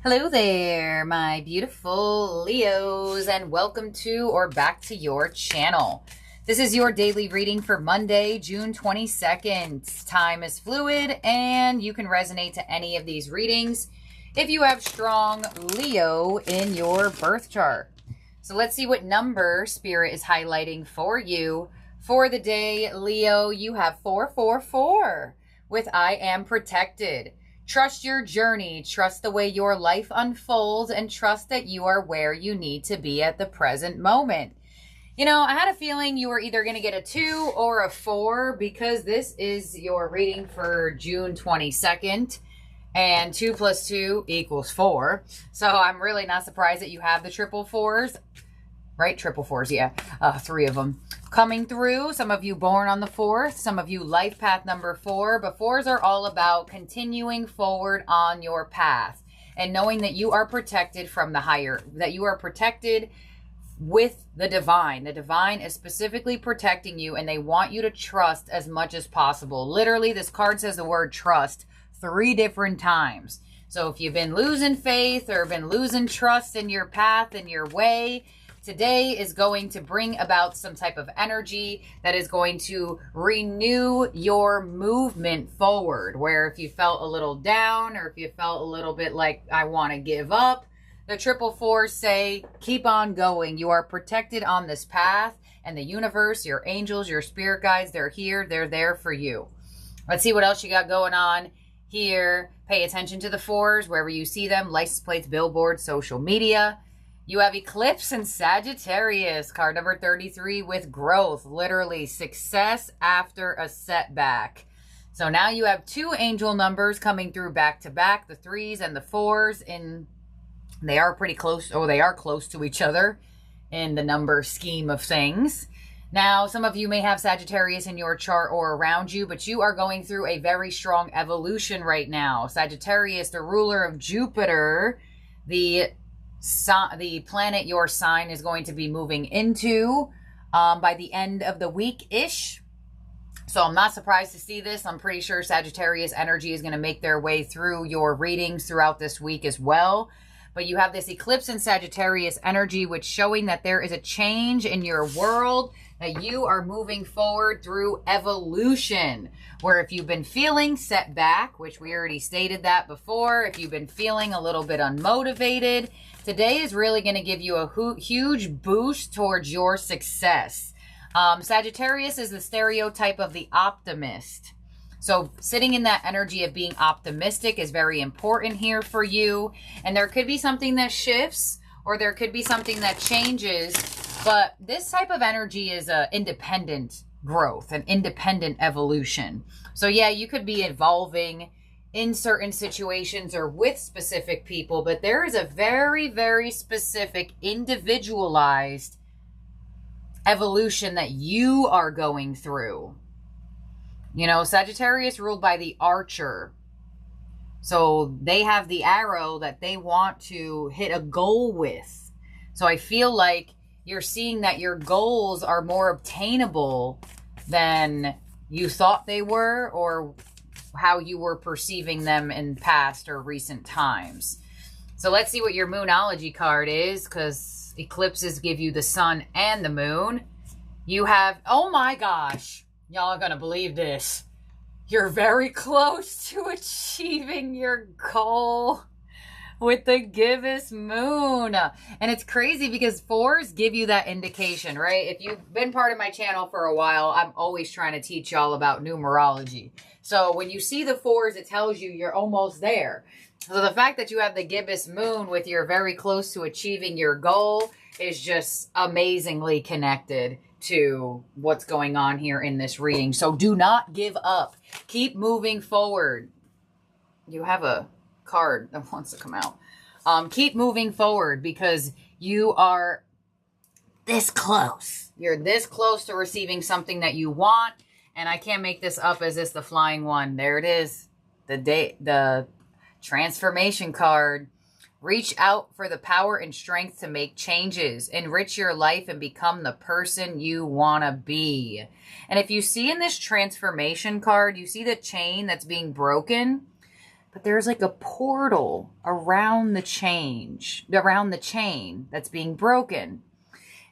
Hello there, my beautiful Leos, and welcome to or back to your channel. This is your daily reading for Monday, June 22nd. Time is fluid, and you can resonate to any of these readings if you have strong Leo in your birth chart. So let's see what number Spirit is highlighting for you. For the day, Leo, you have 444 with I am protected. Trust your journey, trust the way your life unfolds, and trust that you are where you need to be at the present moment. You know, I had a feeling you were either going to get a 2 or a 4 because this is your reading for June 22nd, and 2 plus 2 equals 4. So I'm really not surprised that you have the triple fours, right? Triple fours, yeah, 3 of them coming through. Some of you born on the 4th, some of you life path number 4, but 4s are all about continuing forward on your path and knowing that you are protected from the higher, that you are protected with the divine. The divine is specifically protecting you, and they want you to trust as much as possible. Literally, this card says the word trust 3 different times. So if you've been losing faith or been losing trust in your path and your way, today is going to bring about some type of energy that is going to renew your movement forward. Where if you felt a little down or if you felt a little bit like I want to give up, the triple fours say keep on going. You are protected on this path, and the universe, your angels, your spirit guides, they're here. They're there for you. Let's see what else you got going on here. Pay attention to the 4s wherever you see them. License plates, billboards, social media. You have Eclipse and Sagittarius, card number 33, with growth, literally success after a setback. So now you have 2 angel numbers coming through back to back, the 3s and the 4s, and they are pretty close, or they are close to each other in the number scheme of things. Now, some of you may have Sagittarius in your chart or around you, but you are going through a very strong evolution right now. Sagittarius, the ruler of Jupiter, the planet your sign is going to be moving into by the end of the week-ish. So I'm not surprised to see this. I'm pretty sure Sagittarius energy is going to make their way through your readings throughout this week as well. But you have this Eclipse and Sagittarius energy, which showing that there is a change in your world, that you are moving forward through evolution. Where if you've been feeling set back, which we already stated that before, if you've been feeling a little bit unmotivated, today is really going to give you a huge boost towards your success. Sagittarius is the stereotype of the optimist. So sitting in that energy of being optimistic is very important here for you. And there could be something that shifts, or there could be something that changes. But this type of energy is a independent growth, an independent evolution. So yeah, you could be evolving in certain situations or with specific people, but there is a very, very specific individualized evolution that you are going through. You know, Sagittarius ruled by the archer. So they have the arrow that they want to hit a goal with. So I feel like you're seeing that your goals are more obtainable than you thought they were, or how you were perceiving them in past or recent times. So let's see what your Moonology card is, because eclipses give you the sun and the moon. You have, oh my gosh, y'all are going to believe this. You're very close to achieving your goal with the gibbous moon. And it's crazy because 4s give you that indication, right? If you've been part of my channel for a while, I'm always trying to teach y'all about numerology. So when you see the 4s, it tells you you're almost there. So the fact that you have the gibbous moon with you're very close to achieving your goal is just amazingly connected to what's going on here in this reading. So do not give up. Keep moving forward. You have a card that wants to come out. Keep moving forward because you are this close. You're this close to receiving something that you want. And I can't make this up as this the flying one. There it is. The transformation card. Reach out for the power and strength to make changes. Enrich your life and become the person you want to be. And if you see in this transformation card, you see the chain that's being broken. but there's like a portal around the chain that's being broken.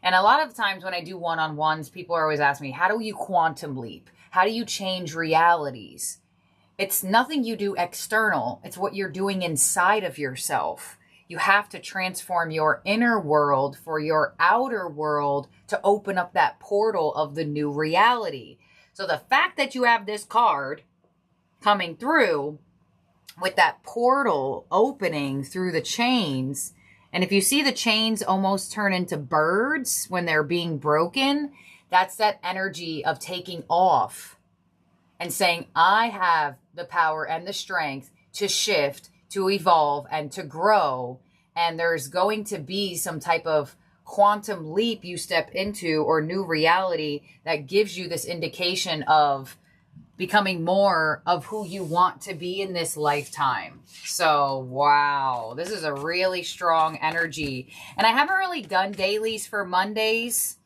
And a lot of times when I do one-on-ones, people are always asking me, how do you quantum leap? How do you change realities? It's nothing you do external. It's what you're doing inside of yourself. You have to transform your inner world for your outer world to open up that portal of the new reality. So the fact that you have this card coming through with that portal opening through the chains, and if you see the chains almost turn into birds when they're being broken, that's that energy of taking off and saying, I have the power and the strength to shift, to evolve, and to grow. And there's going to be some type of quantum leap you step into or new reality that gives you this indication of becoming more of who you want to be in this lifetime. So, wow, this is a really strong energy. And I haven't really done dailies for Mondays.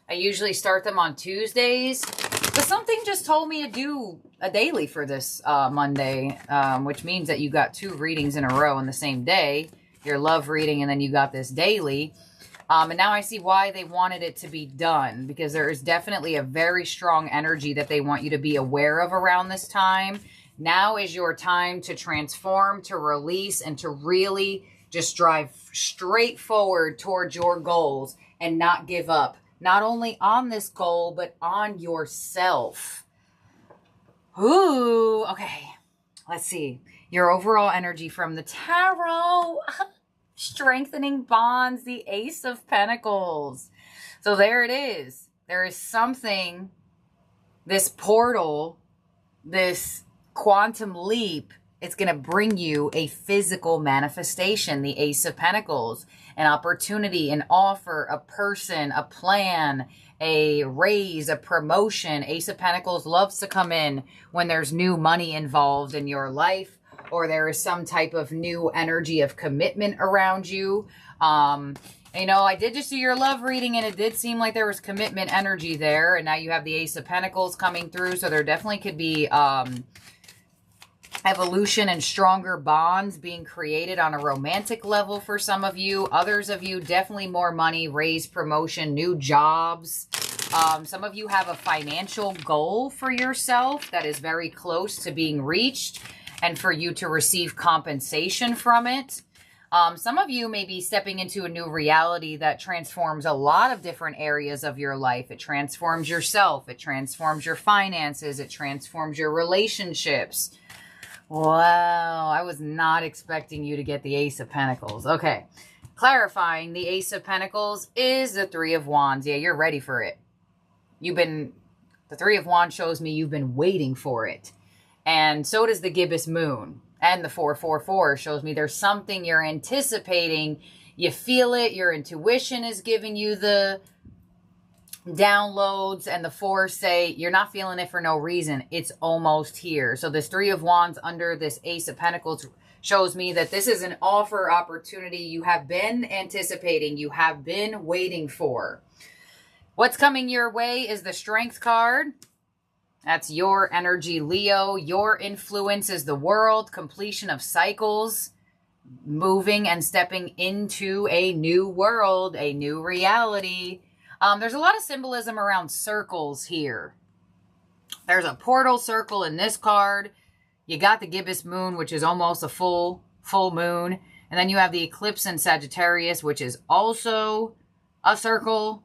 I usually start them on Tuesdays. But something just told me to do a daily for this Monday, which means that you got 2 readings in a row on the same day. Your love reading, and then you got this daily. And now I see why they wanted it to be done, because there is definitely a very strong energy that they want you to be aware of around this time. Now is your time to transform, to release, and to really just drive straight forward towards your goals and not give up. Not only on this goal, but on yourself. Ooh, okay. Let's see. Your overall energy from the tarot. Strengthening bonds, the Ace of Pentacles. So there it is. There is something, this portal, this quantum leap, it's going to bring you a physical manifestation, the Ace of Pentacles, an opportunity, an offer, a person, a plan, a raise, a promotion. Ace of Pentacles loves to come in when there's new money involved in your life, or there is some type of new energy of commitment around you. You know, I did just do your love reading, and it did seem like there was commitment energy there. And now you have the Ace of Pentacles coming through. So there definitely could be evolution and stronger bonds being created on a romantic level for some of you. Others of you, definitely more money, raise, promotion, new jobs. Some of you have a financial goal for yourself that is very close to being reached, and for you to receive compensation from it. Some of you may be stepping into a new reality that transforms a lot of different areas of your life. It transforms yourself. It transforms your finances. It transforms your relationships. Wow, I was not expecting you to get the Ace of Pentacles. Okay, clarifying, the Ace of Pentacles is the 3 of Wands. Yeah, you're ready for it. The 3 of Wands shows me you've been waiting for it. And so does the gibbous moon. And the 444 shows me there's something you're anticipating. You feel it. Your intuition is giving you the downloads. And the 4s say you're not feeling it for no reason. It's almost here. So this 3 of Wands under this Ace of Pentacles shows me that this is an offer opportunity you have been anticipating. You have been waiting for. What's coming your way is the Strength card. That's your energy, Leo. Your influence is the world, completion of cycles, moving and stepping into a new world, a new reality. There's a lot of symbolism around circles here. There's a portal circle in this card. You got the gibbous moon, which is almost a full moon. And then you have the eclipse in Sagittarius, which is also a circle.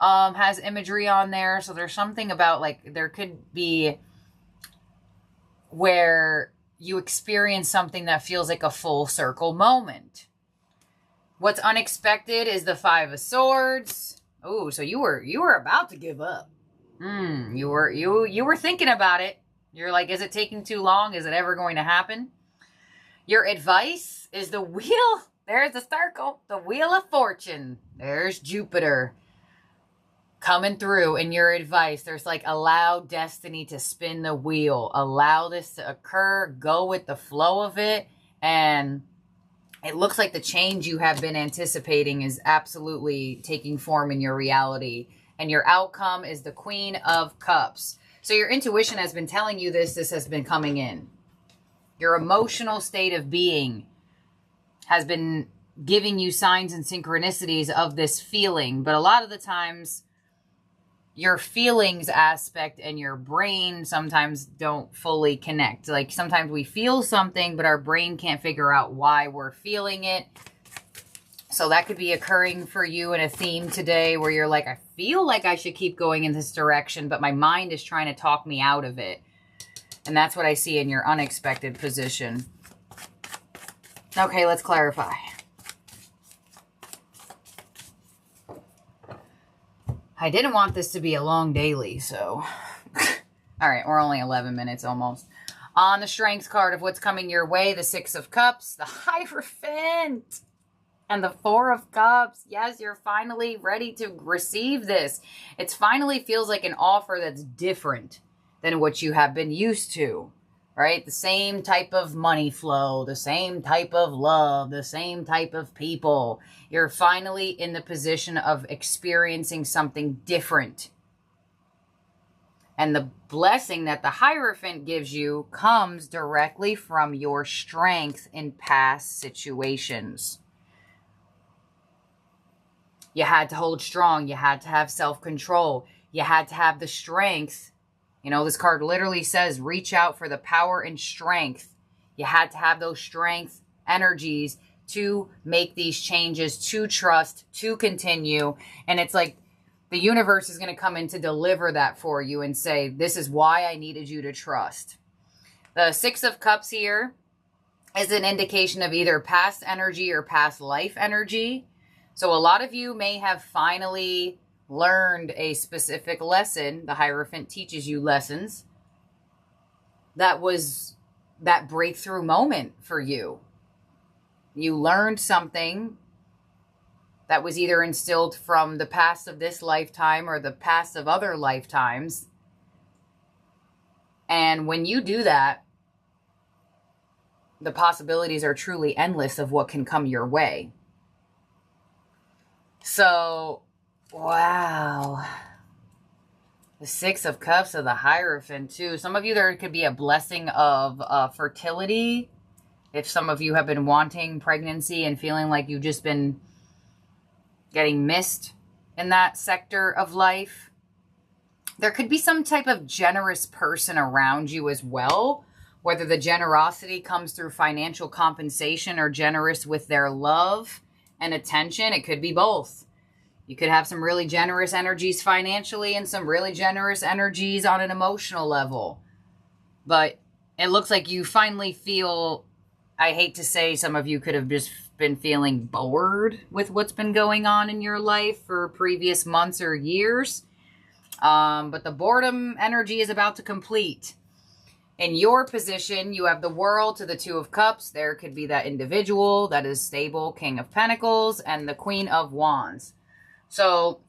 Has imagery on there. So there's something about, like, there could be where you experience something that feels like a full circle moment. What's unexpected is the 5 of Swords. Oh, so you were about to give up. You were thinking about it. You're like, is it taking too long? Is it ever going to happen? Your advice is the wheel. There's the circle, the Wheel of Fortune. There's Jupiter coming through in your advice. There's like, allow destiny to spin the wheel. Allow this to occur. Go with the flow of it. And it looks like the change you have been anticipating is absolutely taking form in your reality. And your outcome is the Queen of Cups. So your intuition has been telling you this. This has been coming in. Your emotional state of being has been giving you signs and synchronicities of this feeling. But a lot of the times, your feelings aspect and your brain sometimes don't fully connect. Like sometimes we feel something, but our brain can't figure out why we're feeling it. So that could be occurring for you in a theme today where you're like, I feel like I should keep going in this direction, but my mind is trying to talk me out of it. And that's what I see in your unexpected position. Okay, let's clarify. I didn't want this to be a long daily, so. All right, we're only 11 minutes almost. On the Strength card of what's coming your way, the Six of Cups, the Hierophant, and the Four of Cups. Yes, you're finally ready to receive this. It finally feels like an offer that's different than what you have been used to, right? The same type of money flow, the same type of love, the same type of people. You're finally in the position of experiencing something different. And the blessing that the Hierophant gives you comes directly from your strength in past situations. You had to hold strong. You had to have self-control. You had to have the strength. You know, this card literally says, reach out for the power and strength. You had to have those strength energies to make these changes, to trust, to continue. And it's like the universe is going to come in to deliver that for you and say, this is why I needed you to trust. The Six of Cups here is an indication of either past energy or past life energy. So a lot of you may have finally learned a specific lesson. The Hierophant teaches you lessons. That was that breakthrough moment for you. You learned something that was either instilled from the past of this lifetime or the past of other lifetimes. And when you do that, the possibilities are truly endless of what can come your way. So, wow. The Six of Cups of the Hierophant too. Some of you, there could be a blessing of fertility. If some of you have been wanting pregnancy and feeling like you've just been getting missed in that sector of life. There could be some type of generous person around you as well. Whether the generosity comes through financial compensation or generous with their love and attention. It could be both. You could have some really generous energies financially and some really generous energies on an emotional level. But it looks like you finally feel, I hate to say, some of you could have just been feeling bored with what's been going on in your life for previous months or years. But the boredom energy is about to complete. In your position, you have the World to the Two of Cups. There could be that individual that is stable, King of Pentacles, and the Queen of Wands. So,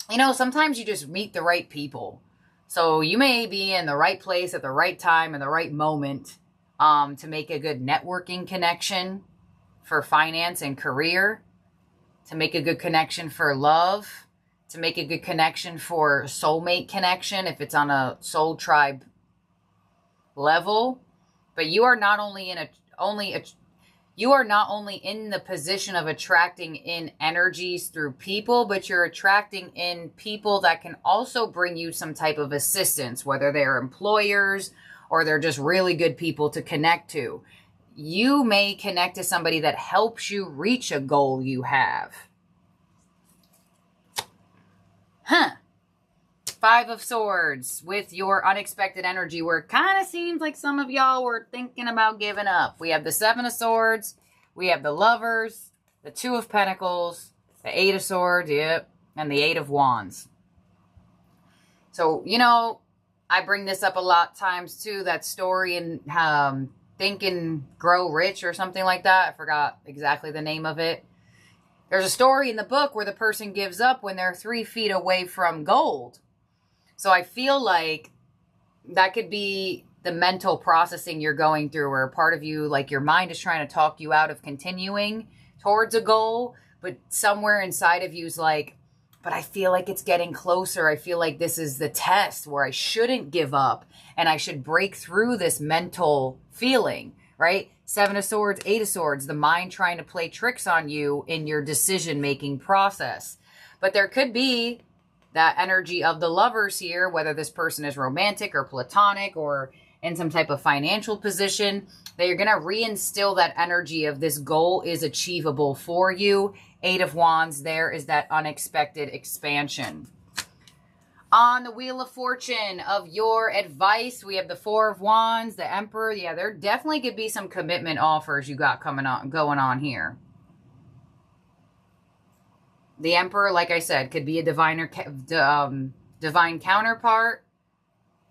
you know, sometimes you just meet the right people. So you may be in the right place at the right time in the right moment to make a good networking connection for finance and career, to make a good connection for love, to make a good connection for soulmate connection if it's on a soul tribe level. But you are not only in the position of attracting in energies through people, but you're attracting in people that can also bring you some type of assistance, whether they're employers or they're just really good people to connect to. You may connect to somebody that helps you reach a goal you have. Five of Swords with your unexpected energy, where it kind of seems like some of y'all were thinking about giving up. We have the Seven of Swords. We have the Lovers, the Two of Pentacles, the Eight of Swords, yep, and the Eight of Wands. So, you know, I bring this up a lot of times too, that story in Think and Grow Rich or something like that. I forgot exactly the name of it. There's a story in the book where the person gives up when they're 3 feet away from gold. So I feel like that could be the mental processing you're going through, where part of you, like your mind is trying to talk you out of continuing towards a goal, but somewhere inside of you is like, but I feel like it's getting closer. I feel like this is the test where I shouldn't give up and I should break through this mental feeling, right? 7 of Swords, 8 of Swords, the mind trying to play tricks on you in your decision-making process. But there could be that energy of the Lovers here, whether this person is romantic or platonic or in some type of financial position, that you're going to reinstill that energy of this goal is achievable for you. 8 of Wands, there is that unexpected expansion. On the Wheel of Fortune of your advice, we have the 4 of Wands, the Emperor. Yeah, there definitely could be some commitment offers you got going on here. The Emperor, like I said, could be a divine counterpart,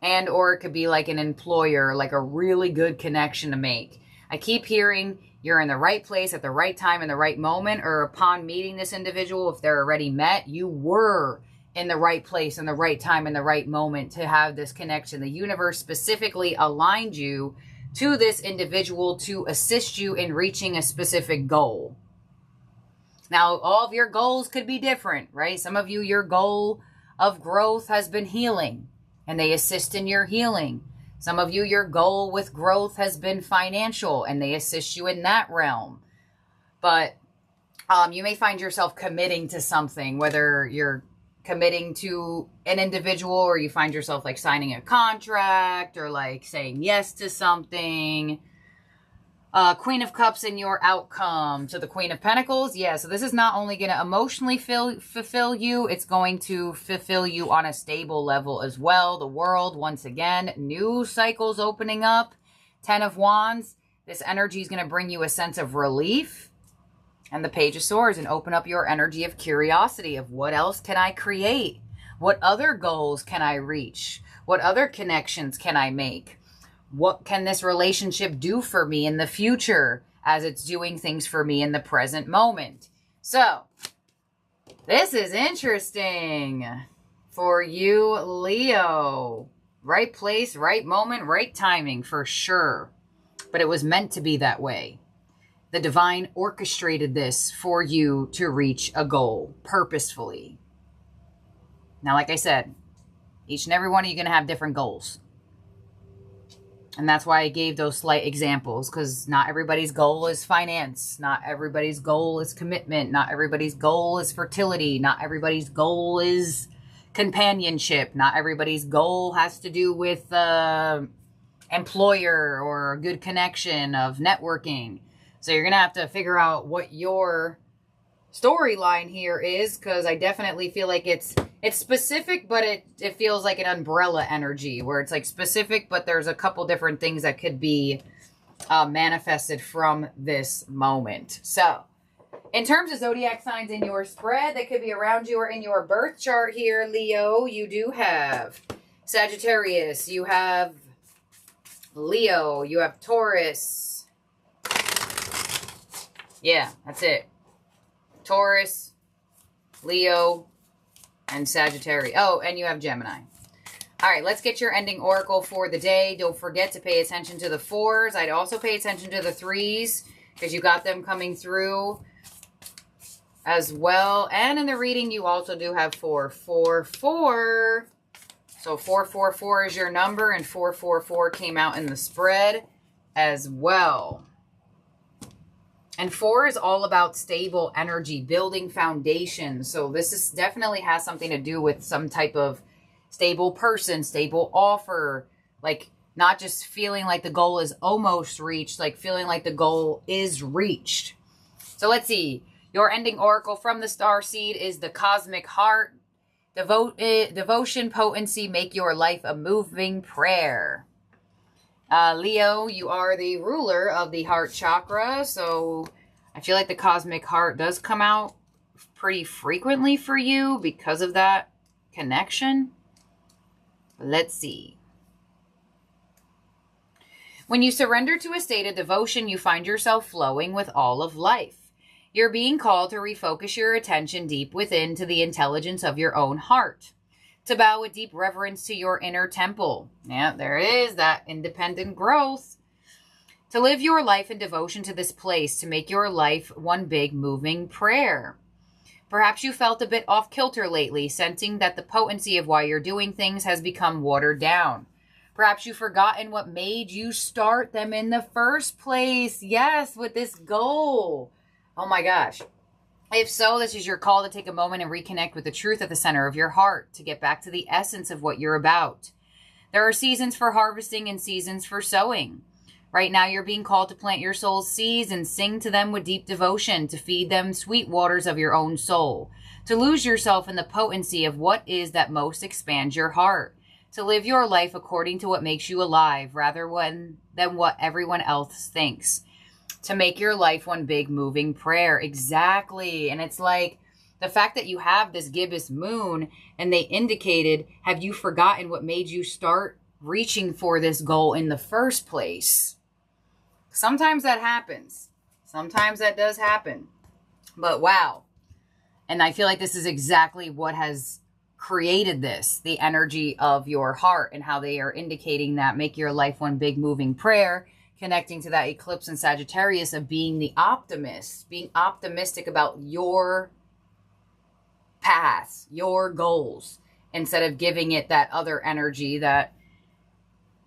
and or it could be like an employer, like a really good connection to make. I keep hearing you're in the right place at the right time in the right moment, or upon meeting this individual, if they're already met, you were in the right place in the right time in the right moment to have this connection. The universe specifically aligned you to this individual to assist you in reaching a specific goal. Now, all of your goals could be different, right? Some of you, your goal of growth has been healing, and they assist in your healing. Some of you, your goal with growth has been financial, and they assist you in that realm. But you may find yourself committing to something, whether you're committing to an individual or you find yourself like signing a contract or like saying yes to something. Queen of Cups in your outcome to the Queen of Pentacles. Yeah, so this is not only going to emotionally fulfill you, it's going to fulfill you on a stable level as well. The World, once again, new cycles opening up. 10 of Wands. This energy is going to bring you a sense of relief. And the Page of Swords, and open up your energy of curiosity of what else can I create? What other goals can I reach? What other connections can I make? What can this relationship do for me in the future as it's doing things for me in the present moment? So, this is interesting for you, Leo. Right place, right moment, right timing for sure. But it was meant to be that way. The divine orchestrated this for you to reach a goal purposefully. Now, like I said, each and every one of you are going to have different goals. And that's why I gave those slight examples, because not everybody's goal is finance. Not everybody's goal is commitment. Not everybody's goal is fertility. Not everybody's goal is companionship. Not everybody's goal has to do with employer or a good connection of networking. So you're going to have to figure out what your storyline here is, because I definitely feel like it's specific, but it feels like an umbrella energy where it's like specific, but there's a couple different things that could be manifested from this moment. So in terms of zodiac signs in your spread that could be around you or in your birth chart here, Leo, you do have Sagittarius, you have Leo, you have Taurus. Yeah, that's it. Taurus, Leo, and Sagittarius. Oh, and you have Gemini. All right, let's get your ending oracle for the day. Don't forget to pay attention to the 4s. I'd also pay attention to the 3s because you got them coming through as well. And in the reading, you also do have 444. So 444 is your number, and 444 came out in the spread as well. And 4 is all about stable energy, building foundations. So this is definitely has something to do with some type of stable person, stable offer. Like not just feeling like the goal is almost reached, like feeling like the goal is reached. So let's see. Your ending oracle from the Starseed is the Cosmic Heart. Devotion, potency, make your life a moving prayer. Leo, you are the ruler of the heart chakra, so I feel like the Cosmic Heart does come out pretty frequently for you because of that connection. Let's see. When you surrender to a state of devotion, you find yourself flowing with all of life. You're being called to refocus your attention deep within to the intelligence of your own heart. To bow with deep reverence to your inner temple. Yeah, there it is, that independent growth. To live your life in devotion to this place, to make your life one big moving prayer. Perhaps you felt a bit off kilter lately, sensing that the potency of why you're doing things has become watered down. Perhaps you've forgotten what made you start them in the first place. Yes, with this goal. Oh my gosh. If so, this is your call to take a moment and reconnect with the truth at the center of your heart, to get back to the essence of what you're about. There are seasons for harvesting and seasons for sowing. Right now, you're being called to plant your soul's seeds and sing to them with deep devotion, to feed them sweet waters of your own soul, to lose yourself in the potency of what is that most expands your heart, to live your life according to what makes you alive rather than what everyone else thinks, to make your life one big moving prayer. Exactly. And it's like the fact that you have this gibbous moon and they indicated, have you forgotten what made you start reaching for this goal in the first place? Sometimes that happens. Sometimes that does happen. But wow. And I feel like this is exactly what has created this, the energy of your heart and how they are indicating that make your life one big moving prayer, connecting to that eclipse in Sagittarius of being the optimist, being optimistic about your path, your goals, instead of giving it that other energy that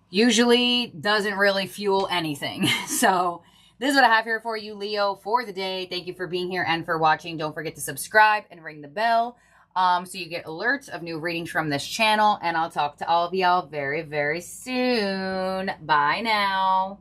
usually doesn't really fuel anything. So this is what I have here for you, Leo, for the day. Thank you for being here and for watching. Don't forget to subscribe and ring the bell so you get alerts of new readings from this channel. And I'll talk to all of y'all very, very soon. Bye now.